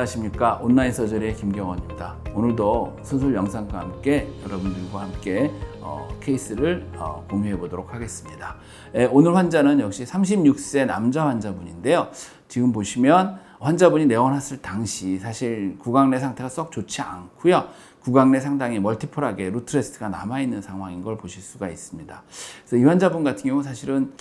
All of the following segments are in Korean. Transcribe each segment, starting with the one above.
안녕하십니까. 온라인 서저리의 김경원입니다. 오늘도 수술 영상과 함께 여러분들과 함께 케이스를 공유해 보도록 하겠습니다. 오늘 환자는 역시 36세 남자 환자분인데요. 지금 보시면 환자분이 내원했을 당시 사실 구강 내 상태가 썩 좋지 않고요. 구강 내 상당히 멀티플하게 루트레스트가 남아있는 상황인 걸 보실 수가 있습니다. 그래서 이 환자분 같은 경우 사실은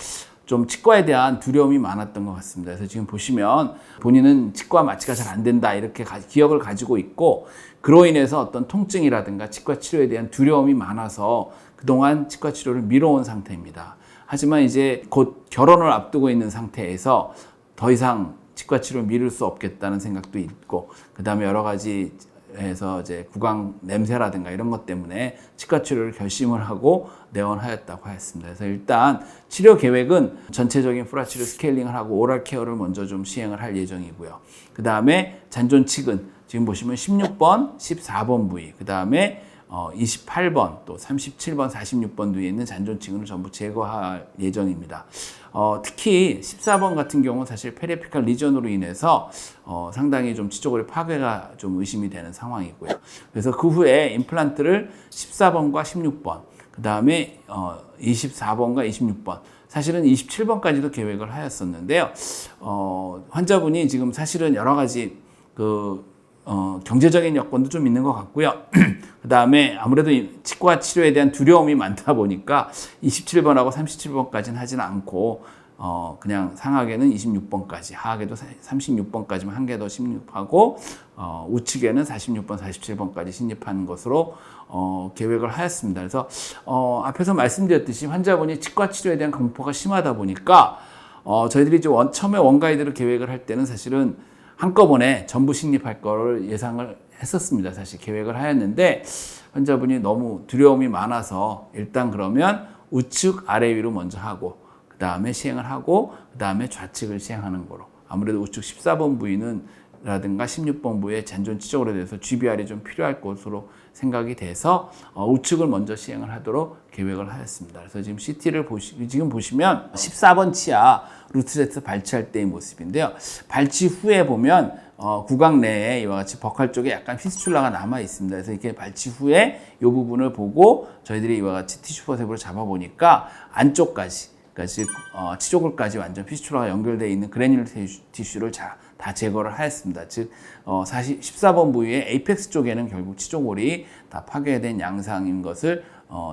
좀 치과에 대한 두려움이 많았던 것 같습니다. 그래서 지금 보시면 본인은 치과 마취가 잘 안 된다 이렇게 기억을 가지고 있고, 그로 인해서 어떤 통증이라든가 치과 치료에 대한 두려움이 많아서 그동안 치과 치료를 미뤄온 상태입니다. 하지만 이제 곧 결혼을 앞두고 있는 상태에서 더 이상 치과 치료를 미룰 수 없겠다는 생각도 있고, 그 다음에 여러 가지 해서 이제 구강 냄새라든가 이런 것 때문에 치과 치료를 결심을 하고 내원하였다고 하였습니다. 그래서 일단 치료 계획은 전체적인 플라 치료 스케일링을 하고 오랄 케어를 먼저 좀 시행을 할 예정이고요. 그 다음에 잔존치근 지금 보시면 16번, 14번 부위, 그 다음에 28번, 또 37번, 46번 부위에 있는 잔존치근을 전부 제거할 예정입니다. 특히 14번 같은 경우는 사실 페리피칼 리전으로 인해서 상당히 좀 치조골의 파괴가 좀 의심이 되는 상황이고요. 그래서 그 후에 임플란트를 14번과 16번, 그 다음에 24번과 26번, 사실은 27번까지도 계획을 하였었는데요. 환자분이 지금 사실은 여러 가지 경제적인 여건도 좀 있는 것 같고요. 그 다음에 아무래도 치과 치료에 대한 두려움이 많다 보니까 27번하고 37번까지는 하지는 않고 그냥 상하계는 26번까지, 하하계도 36번까지만 한 개 더 신입하고 우측에는 46번, 47번까지 신입하는 것으로 계획을 하였습니다. 그래서 앞에서 말씀드렸듯이 환자분이 치과 치료에 대한 공포가 심하다 보니까 저희들이 이제 처음에 원가이드를 계획을 할 때는 사실은 한꺼번에 전부 신입할 거를 예상을 했었습니다. 사실 계획을 하였는데 환자분이 너무 두려움이 많아서 일단 그러면 우측 아래 위로 먼저 하고 그 다음에 시행을 하고 그 다음에 좌측을 시행하는 거로, 아무래도 우측 14번 부위는 라든가 16번 부위의 잔존 치적으로 대해서 GBR이 좀 필요할 것으로 생각이 돼서 우측을 먼저 시행을 하도록 계획을 하였습니다. 그래서 지금 CT를 지금 보시면 14번 치아 루트레스트 발치할 때의 모습인데요. 발치 후에 보면 구강 내에 이와 같이 버칼 쪽에 약간 피스출라가 남아 있습니다. 그래서 이렇게 발치 후에 이 부분을 보고 저희들이 이와 같이 티슈 포셉으로 잡아보니까 안쪽까지, 그러니까 즉 치조골까지 완전 피스출라가 연결되어 있는 그래뉼 티슈를 다 제거를 하였습니다. 즉 14번 부위의 에이펙스 쪽에는 결국 치조골이 다 파괴된 양상인 것을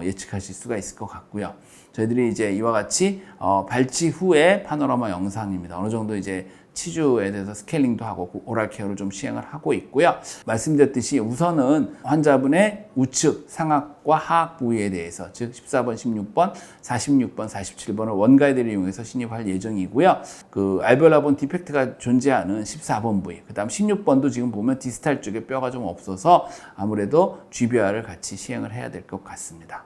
예측하실 수가 있을 것 같고요. 저희들이 이제 이와 같이 발치 후에 파노라마 영상입니다. 어느 정도 이제 치주에 대해서 스케일링도 하고 오랄 케어를 좀 시행을 하고 있고요. 말씀드렸듯이 우선은 환자분의 우측 상악과 하악 부위에 대해서, 즉 14번, 16번, 46번, 47번을 원가이드를 이용해서 신입할 예정이고요. 그 알베올라본 디펙트가 존재하는 14번 부위, 그 다음 16번도 지금 보면 디스탈 쪽에 뼈가 좀 없어서 아무래도 GBR을 같이 시행을 해야 될 것 같습니다.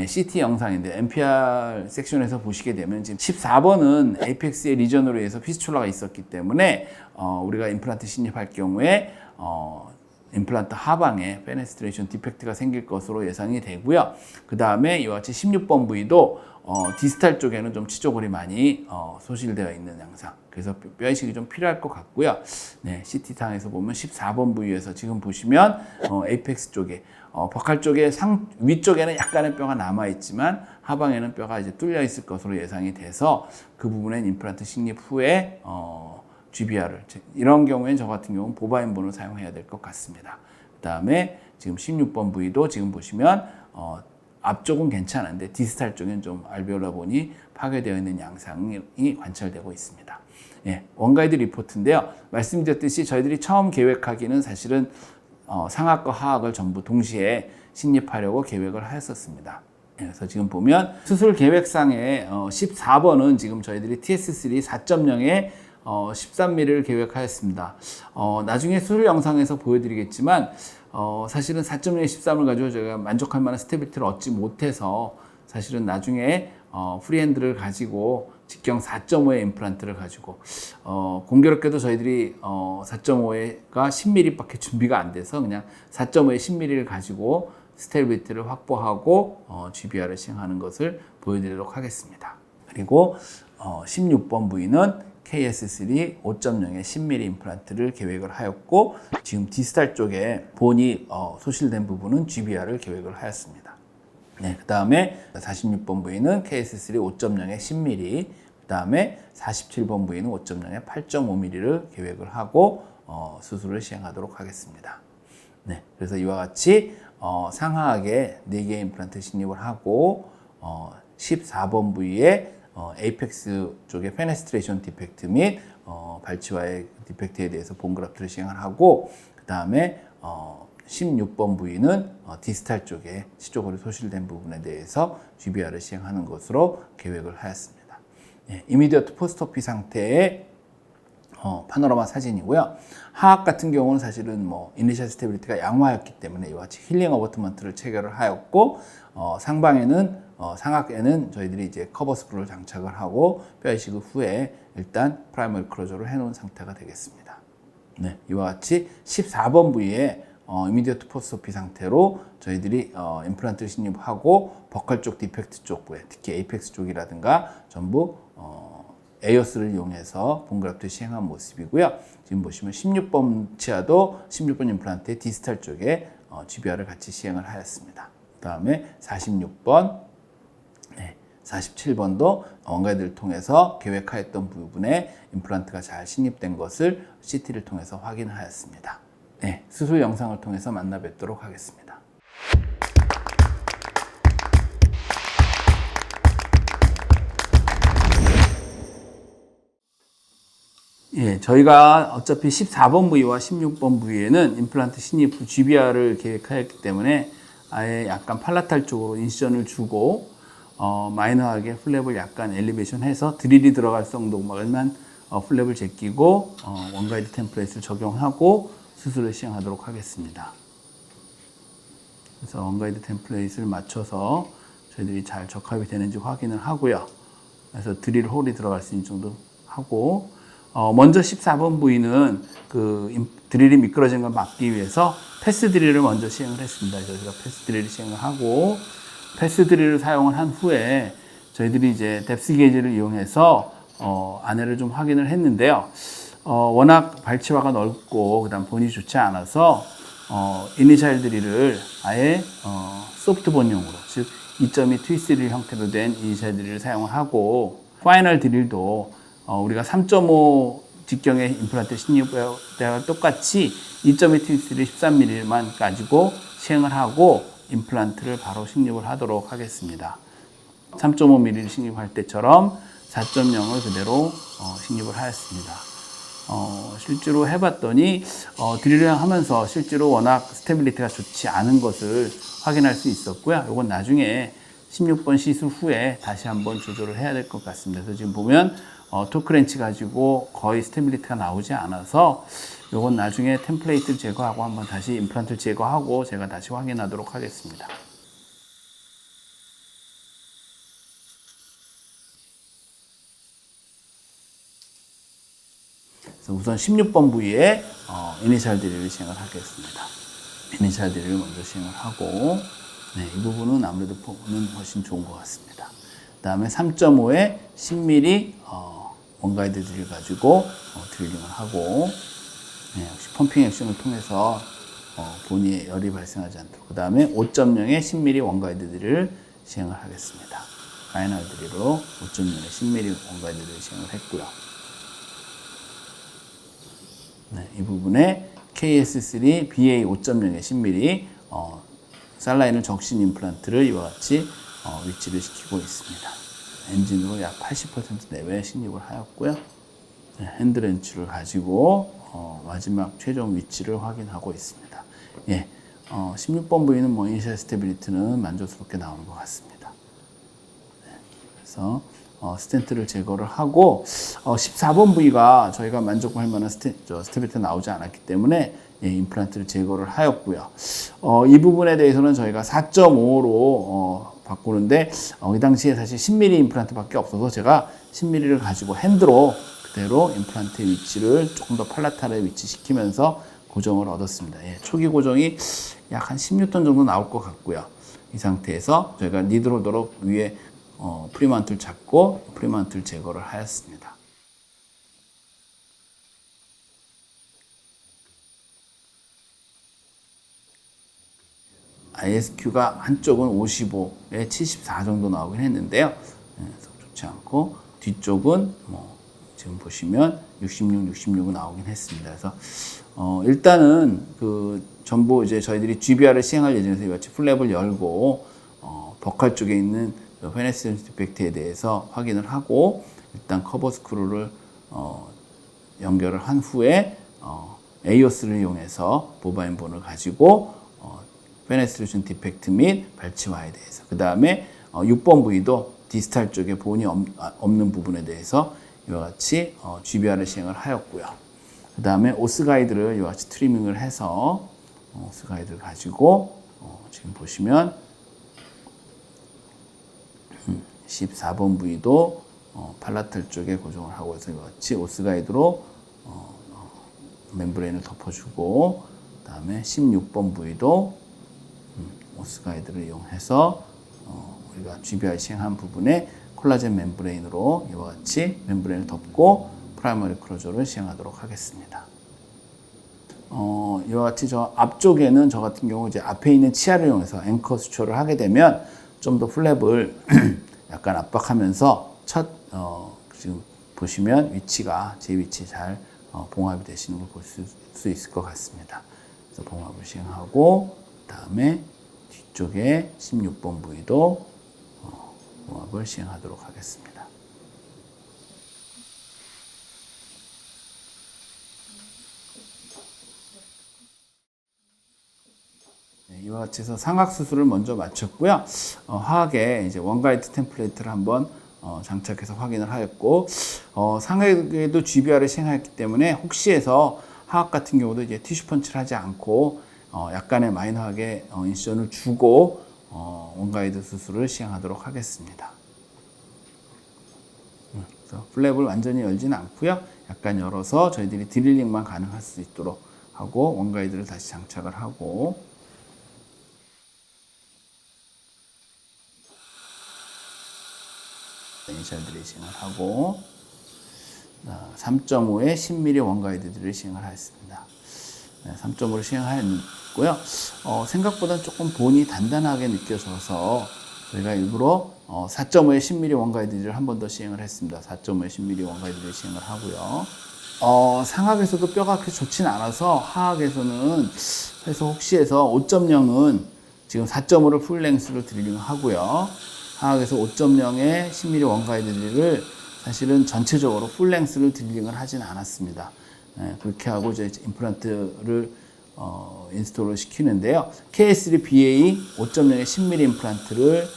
CT 영상인데 MPR 섹션에서 보시게 되면 지금 14번은 에이펙스의 리전으로 해서 피스출라가 있었기 때문에 우리가 임플란트 신입할 경우에 임플란트 하방에 페네스트레이션 디펙트가 생길 것으로 예상이 되고요. 그 다음에 이와 같이 16번 부위도 디스탈 쪽에는 좀 치조골이 많이 소실되어 있는 양상, 그래서 뼈 이식이 좀 필요할 것 같고요. 네, CT상에서 보면 14번 부위에서 지금 보시면 에이펙스 쪽에 버칼 쪽에 위쪽에는 약간의 뼈가 남아 있지만 하방에는 뼈가 이제 뚫려 있을 것으로 예상이 돼서 그 부분엔 임플란트 식립 후에 GBR을, 이런 경우엔 저 같은 경우는 보바인본을 사용해야 될 것 같습니다. 그 다음에 지금 16번 부위도 지금 보시면 앞쪽은 괜찮은데 디스탈 쪽엔 좀 알베올라본이 파괴되어 있는 양상이 관찰되고 있습니다. 예, 원가이드 리포트인데요. 말씀드렸듯이 저희들이 처음 계획하기는 사실은 상악과 하악을 전부 동시에 신입하려고 계획을 하였었습니다. 그래서 지금 보면 수술 계획상에 14번은 지금 저희들이 TS3 4.0에 13mm를 계획하였습니다. 나중에 수술 영상에서 보여드리겠지만 사실은 4.0의 13을 가지고 저희가 만족할 만한 스테빌리티를 얻지 못해서 사실은 나중에 프리핸드를 가지고 직경 4.5의 임플란트를 가지고 공교롭게도 저희들이 4.5가 10mm밖에 준비가 안 돼서 그냥 4.5의 10mm를 가지고 스테빌리티를 확보하고 GBR을 시행하는 것을 보여드리도록 하겠습니다. 그리고 16번 부위는 KS3 5.0의 10mm 임플란트를 계획을 하였고, 지금 디스탈 쪽에 본이 소실된 부분은 GBR을 계획을 하였습니다. 네, 그 다음에 46번 부위는 KS3 5.0의 10mm, 그 다음에 47번 부위는 5.0의 8.5mm를 계획을 하고 수술을 시행하도록 하겠습니다. 네, 그래서 이와 같이 상하하게 4개의 임플란트 신입을 하고 14번 부위에 에이펙스 쪽의 페네스트레이션 디펙트 및 발치와의 디펙트에 대해서 본그라프트를 시행을 하고, 그 다음에 16번 부위는 디스탈 쪽에 치조골이 소실된 부분에 대해서 GBR을 시행하는 것으로 계획을 하였습니다. 예, 이미디어트 포스트오피 상태의 파노라마 사진이고요. 하악 같은 경우는 사실은 이니셜 스테빌리티가 양호하였기 때문에 이와 같이 힐링 어버트먼트를 체결을 하였고, 상악에는 저희들이 이제 커버 스크루를 장착을 하고 뼈 이식 후에 일단 프라이머리 클로저를 해놓은 상태가 되겠습니다. 네, 이와 같이 14번 부위에 이미디어트 포스트오피 상태로 저희들이 임플란트를 신입하고 버컬 쪽 디펙트 쪽 부에, 특히 에이펙스 쪽이라든가 전부 에이어스를 이용해서 본그라프트 시행한 모습이고요. 지금 보시면 16번 치아도 16번 임플란트의 디스탈 쪽에 GBR을 같이 시행을 하였습니다. 그 다음에 46번, 47번도 원가이드를 통해서 계획하였던 부분에 임플란트가 잘 신입된 것을 CT를 통해서 확인하였습니다. 네, 수술 영상을 통해서 만나 뵙도록 하겠습니다. 예, 저희가 어차피 14번 부위와 16번 부위에는 임플란트 신입 후 GBR을 계획하였기 때문에 아예 약간 팔라탈 쪽으로 인시전을 주고 마이너하게 플랩을 약간 엘리베이션 해서 드릴이 들어갈 정도만 플랩을 제끼고 원가이드 템플레이트를 적용하고 수술을 시행하도록 하겠습니다. 그래서 원가이드 템플레이트를 맞춰서 저희들이 잘 적합이 되는지 확인을 하고요. 그래서 드릴 홀이 들어갈 수 있는 정도 하고, 먼저 14번 부위는 드릴이 미끄러진 걸 막기 위해서 패스 드릴을 먼저 시행을 했습니다. 저희가 패스 드릴을 시행을 하고, 패스 드릴을 사용을 한 후에 저희들이 이제 뎁스 게이지를 이용해서 안에를 좀 확인을 했는데요. 워낙 발치화가 넓고 그다음 본이 좋지 않아서 이니셜 드릴을 아예 소프트 본용으로, 즉 2.2 트위스트 드릴 형태로 된 이니셜 드릴을 사용을 하고, 파이널 드릴도 우리가 3.5 직경의 임플란트 신입과 똑같이 2.2 트위스트 드릴 13mm만 가지고 시행을 하고 임플란트를 바로 식립을 하도록 하겠습니다. 3.5mm를 식립할 때처럼 4.0을 그대로 식립을 하였습니다. 실제로 해봤더니 드릴을 하면서 실제로 워낙 스테빌리티가 좋지 않은 것을 확인할 수 있었고요. 이건 나중에 16번 시술 후에 다시 한번 조절을 해야 될 것 같습니다. 그래서 지금 보면 토크렌치 가지고 거의 스테빌리티가 나오지 않아서 이건 나중에 템플레이트를 제거하고 한번 다시 임플란트를 제거하고 제가 다시 확인하도록 하겠습니다. 그래서 우선 16번 부위에 이니셜 드릴을 시행을 하겠습니다. 이니셜 드릴을 먼저 시행을 하고, 이 부분은 아무래도 보면 훨씬 좋은 것 같습니다. 그 다음에 3.5에 10mm 원가이드 드릴 가지고 드릴링을 하고, 역시 펌핑 액션을 통해서 본이 열이 발생하지 않도록, 그 다음에 5.0에 10mm 원가이드 드릴을 시행을 하겠습니다. 파이널 드릴로 5.0에 10mm 원가이드 드릴을 시행을 했고요. 이 부분에 KS3 BA 5.0에 10mm 살라인을 적신 임플란트를 이와 같이 위치를 시키고 있습니다. 엔진으로 약 80% 내외 식립을 하였고요. 핸드렌치를 가지고 마지막 최종 위치를 확인하고 있습니다. 16번 부위는 이니셜 스테빌리티는 만족스럽게 나오는 것 같습니다. 그래서 스텐트를 제거를 하고 14번 부위가 저희가 만족할 만한 스테빌리티가 나오지 않았기 때문에 임플란트를 제거를 하였고요. 이 부분에 대해서는 저희가 4.5로 바꾸는데 이 당시에 사실 10mm 임플란트밖에 없어서 제가 10mm를 가지고 핸드로 그대로 임플란트의 위치를 조금 더 팔라탈에 위치시키면서 고정을 얻었습니다. 초기 고정이 약 한 10N 정도 나올 것 같고요. 이 상태에서 저희가 니드로도록 위에 프리마운트를 잡고 프리마운트를 제거를 하였습니다. ISQ가 한쪽은 55에 74 정도 나오긴 했는데요. 그래서 좋지 않고 뒤쪽은 뭐 지금 보시면 66, 66은 나오긴 했습니다. 그래서 일단은 그 전부 이제 저희들이 GBR을 시행할 예정에서 이같이 플랩을 열고 버칼 쪽에 있는 페네트레이션 디펙트에 대해서 확인을 하고 일단 커버 스크루를 연결을 한 후에 AOS를 이용해서 보바인 본을 가지고 페네트레이션 디펙트 및 발치와에 대해서 그 다음에 6번 부위도 디스탈 쪽에 본이 없는 부분에 대해서 이와 같이 GBR을 시행을 하였고요. 그 다음에 오스 가이드를 이와 같이 트리밍을 해서 오스 가이드를 가지고 지금 보시면 14번 부위도 팔라텔 쪽에 고정을 하고 해서 이와 같이 오스 가이드로 멤브레인을 덮어주고 그 다음에 16번 부위도 오스 가이드를 이용해서 우리가 GBR 시행한 부분에 콜라겐 멤브레인으로 이와 같이 멤브레인을 덮고 프라이머리 클로저를 시행하도록 하겠습니다. 이와 같이 저 앞쪽에는 저 같은 경우 이제 앞에 있는 치아를 이용해서 앵커 수초를 하게 되면 좀 더 플랩을 약간 압박하면서 지금 보시면 위치가 제 위치 잘 봉합이 되시는 걸 볼 수 있을 것 같습니다. 그래서 봉합을 시행하고 그다음에 뒤쪽에 16번 부위도 봉합을 시행하도록 하겠습니다. 이와 같이 해서 상악 수술을 먼저 마쳤고요. 하악에 이제 원가이드 템플레이트를 한번 장착해서 확인을 하였고, 상악에도 GBR을 시행했기 때문에 혹시 해서 하악 같은 경우도 이제 티슈 펀치를 하지 않고 약간의 마이너하게 인시전을 주고 원가이드 수술을 시행하도록 하겠습니다. 그래서 플랩을 완전히 열지는 않고요. 약간 열어서 저희들이 드릴링만 가능할 수 있도록 하고 원가이드를 다시 장착을 하고 이니셜 드레싱을 하고 3.5의 10mm 원가이드들을 시행을 하였습니다. 3.5를 시행하였고요. 생각보다 조금 본이 단단하게 느껴져서 저희가 일부러 4.5의 10mm 원가이드를 한 번 더 시행을 했습니다. 4.5의 10mm 원가이드를 시행을 하고요. 상악에서도 뼈가 그렇게 좋진 않아서 하악에서는 해서 혹시 해서 5.0은 지금 4.5를 풀랭스로 드릴링을 하고요. 하악에서 5.0의 10mm 원가이드 드릴을 사실은 전체적으로 풀랭스를 드릴링을 하진 않았습니다. 그렇게 하고 이제 임플란트를 인스톨을 시키는데요. KS3BA 5.0의 10mm 임플란트를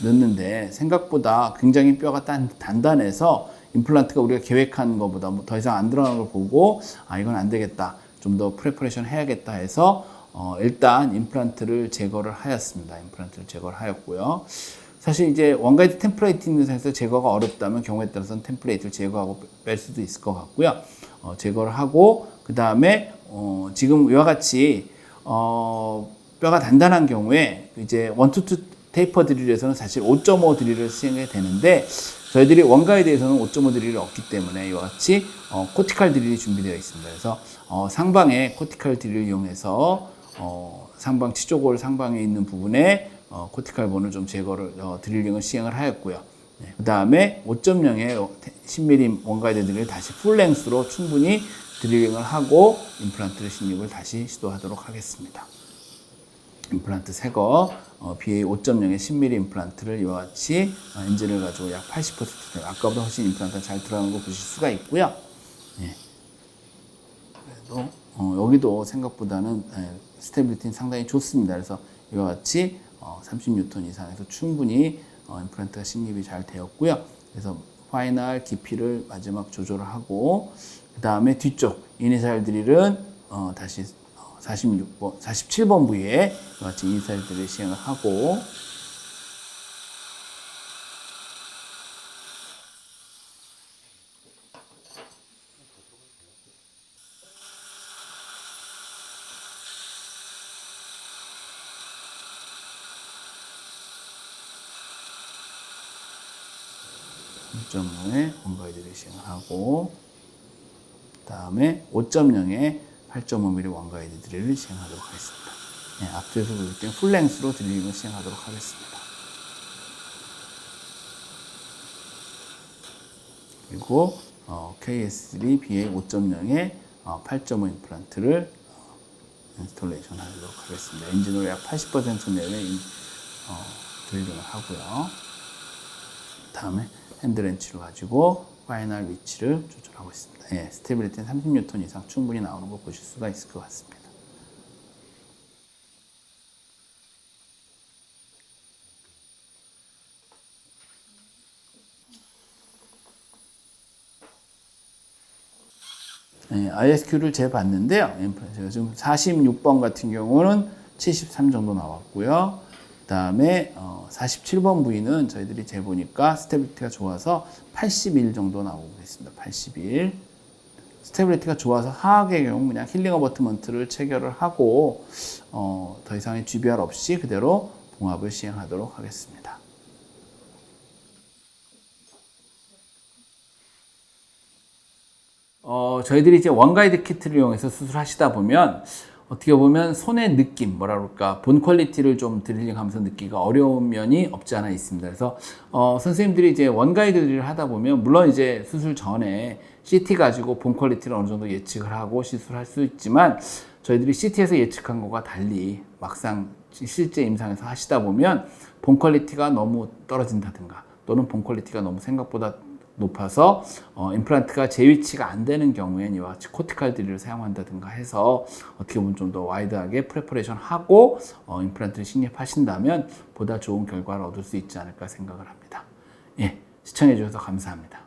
넣는데 생각보다 굉장히 뼈가 단단해서 임플란트가 우리가 계획한 것보다 더 이상 안 들어가는 걸 보고 이건 안 되겠다. 좀 더 프레퍼레이션 해야겠다 해서 일단 임플란트를 제거를 하였습니다. 임플란트를 제거를 하였고요. 사실 이제 원가이드 템플레이트 있는 상태에서 제거가 어렵다면 경우에 따라서는 템플레이트를 제거하고 뺄 수도 있을 것 같고요. 제거를 하고 그 다음에 지금 이와 같이 뼈가 단단한 경우에 이제 1-2 테이퍼 드릴에서는 사실 5.5 드릴을 시행해야 되는데 저희들이 원가이드에서는 5.5 드릴이 없기 때문에 이와 같이 코티칼 드릴이 준비되어 있습니다. 그래서 상방에 코티칼 드릴을 이용해서 상방 치조골 상방에 있는 부분에 코티칼 본을 좀 제거를 드릴링을 시행을 하였고요. 그 다음에 5.0의 10mm 원가이드 드릴을 다시 풀랭스로 충분히 드릴링을 하고 임플란트 신입을 다시 시도하도록 하겠습니다. 임플란트 새거 BA 5.0의 10mm 임플란트를 이와 같이 엔진을 가지고 약 80% 아까보다 훨씬 임플란트가 잘 들어가는 거 보실 수가 있고요. 그래도 여기도 생각보다는 스테빌리티는 상당히 좋습니다. 그래서 이와 같이 30N 이상에서 충분히 임플란트가 식립이 잘 되었고요. 그래서 파이널 깊이를 마지막 조절을 하고 그 다음에 뒤쪽 이니셜 드릴은 다시 47번 부위에 이와 같이 이니셜 드릴 시행을 하고 .5에 원가이드를 시행하고 그 다음에 5.0에 8.5mm 원가이드 드릴을 시행하도록 하겠습니다. 앞뒤에서 그렇기 때문에 풀랭스로 드릴링을 시행하도록 하겠습니다. 그리고 KS3 BA 5.0의 8.5 임플란트를 인스톨레이션 하도록 하겠습니다. 엔진으로 약 80% 내외 드릴링을 하고요. 다음에 핸드렌치를 가지고 파이널 위치를 조절하고 있습니다. 스테빌리티는 30N 이상 충분히 나오는 거 보실 수가 있을 것 같습니다. ISQ를 재봤는데요. 제가 지금 46번 같은 경우는 73 정도 나왔고요. 그 다음에 47번 부위는 저희들이 재보니까 스테빌리티가 좋아서 81 정도 나오고 있습니다. 81. 스테빌리티가 좋아서 하악의 경우 그냥 힐링 어버트먼트를 체결을 하고 더 이상의 GBR 없이 그대로 봉합을 시행하도록 하겠습니다. 저희들이 이제 원가이드 키트를 이용해서 수술하시다 보면 어떻게 보면 손의 느낌, 뭐라 그럴까, 본 퀄리티를 좀 드릴링하면서 느끼기가 어려운 면이 없지 않아 있습니다. 그래서 선생님들이 이제 원가이드 드릴을 하다 보면 물론 이제 수술 전에 CT 가지고 본 퀄리티를 어느 정도 예측을 하고 시술할 수 있지만 저희들이 CT에서 예측한 것과 달리 막상 실제 임상에서 하시다 보면 본 퀄리티가 너무 떨어진다든가 또는 본 퀄리티가 너무 생각보다 높아서 임플란트가 제 위치가 안 되는 경우엔 이와 같이 코티칼 드릴을 사용한다든가 해서 어떻게 보면 좀 더 와이드하게 프레퍼레이션 하고 임플란트를 식립하신다면 보다 좋은 결과를 얻을 수 있지 않을까 생각을 합니다. 시청해 주셔서 감사합니다.